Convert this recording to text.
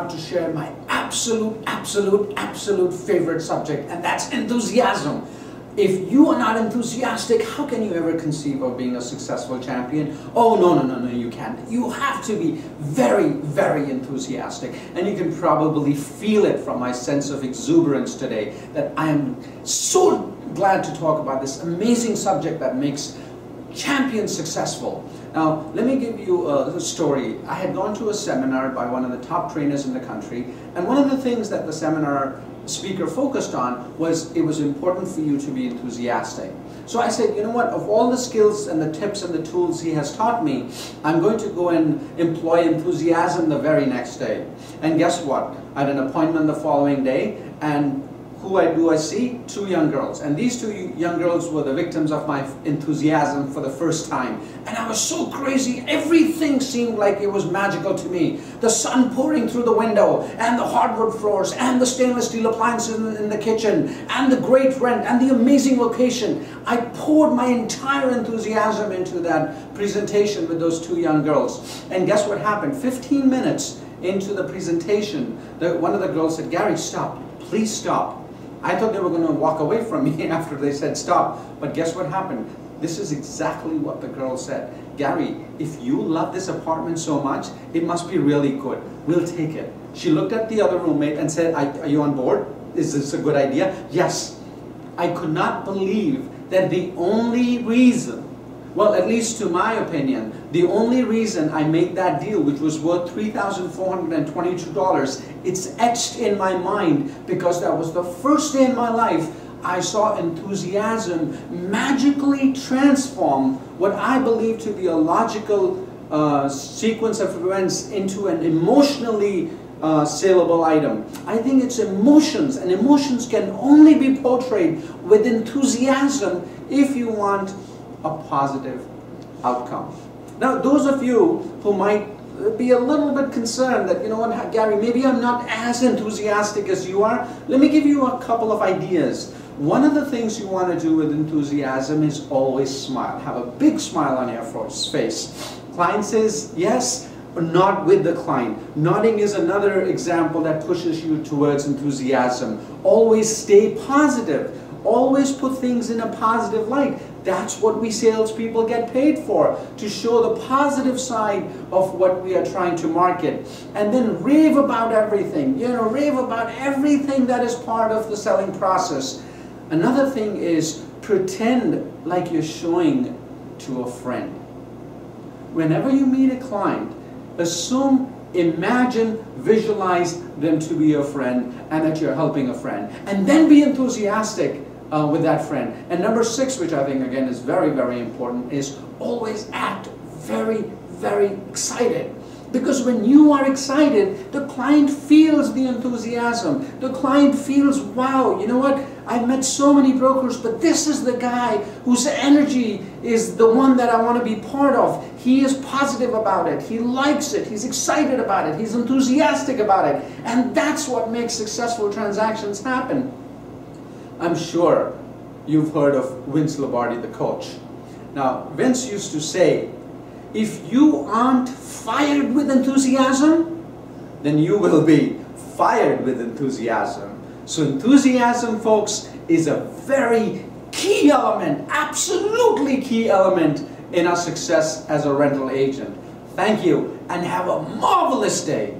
about to share my absolute favorite subject, and that's enthusiasm. If you are not enthusiastic, how can you ever conceive of being a successful champion? Oh, no, you can't. You have to be very enthusiastic. And you can probably feel it from my sense of exuberance today, that I am so glad to talk about this amazing subject that makes champions successful. Now, let me give you a story. I had gone to a seminar by one of the top trainers in the country, and one of the things that the seminar speaker focused on was it was important for you to be enthusiastic. So I said, you know what, of all the skills and the tips and the tools he has taught me, I'm going to go and employ enthusiasm the very next day. And guess what? I had an appointment the following day, and who do I see? Two young girls. And these two young girls were the victims of my enthusiasm for the first time. And I was so crazy, everything seemed like it was magical to me. The sun pouring through the window, and the hardwood floors, and the stainless steel appliances in the kitchen, and the great rent, and the amazing location. I poured my entire enthusiasm into that presentation with those two young girls. And guess what happened? 15 minutes into the presentation, one of the girls said, "Gary, stop, please stop." I thought they were going to walk away from me after they said stop, but guess what happened? This is exactly what the girl said. "Gary, if you love this apartment so much, it must be really good. We'll take it." She looked at the other roommate and said, "Are you on board? Is this a good idea?" "Yes." I could not believe that the only reason, well, at least to my opinion, the only reason I made that deal, which was worth $3,422, it's etched in my mind because that was the first day in my life I saw enthusiasm magically transform what I believe to be a logical sequence of events into an emotionally saleable item. I think it's emotions, and emotions can only be portrayed with enthusiasm if you want a positive outcome. Now, those of you who might be a little bit concerned that, you know what, Gary, maybe I'm not as enthusiastic as you are, let me give you a couple of ideas. One of the things you want to do with enthusiasm is always smile. Have a big smile on your face. Client says yes, but not with the client. Nodding is another example that pushes you towards enthusiasm. Always stay positive. Always put things in a positive light. That's what we salespeople get paid for, to show the positive side of what we are trying to market. And then rave about everything, rave about everything that is part of the selling process. Another thing is pretend like you're showing to a friend. Whenever you meet a client, imagine, visualize them to be your friend and that you're helping a friend. And then be enthusiastic with that friend. And number 6, which I think again is very important, is always act very excited. Because when you are excited, the client feels the enthusiasm. The client feels, wow, you know what? I've met so many brokers, but this is the guy whose energy is the one that I want to be part of. He is positive about it. He likes it. He's excited about it. He's enthusiastic about it. And that's what makes successful transactions happen. I'm sure you've heard of Vince Lombardi, the coach. Now, Vince used to say, if you aren't fired with enthusiasm, then you will be fired with enthusiasm. So enthusiasm, folks, is a very key element, absolutely key element in our success as a rental agent. Thank you, and have a marvelous day.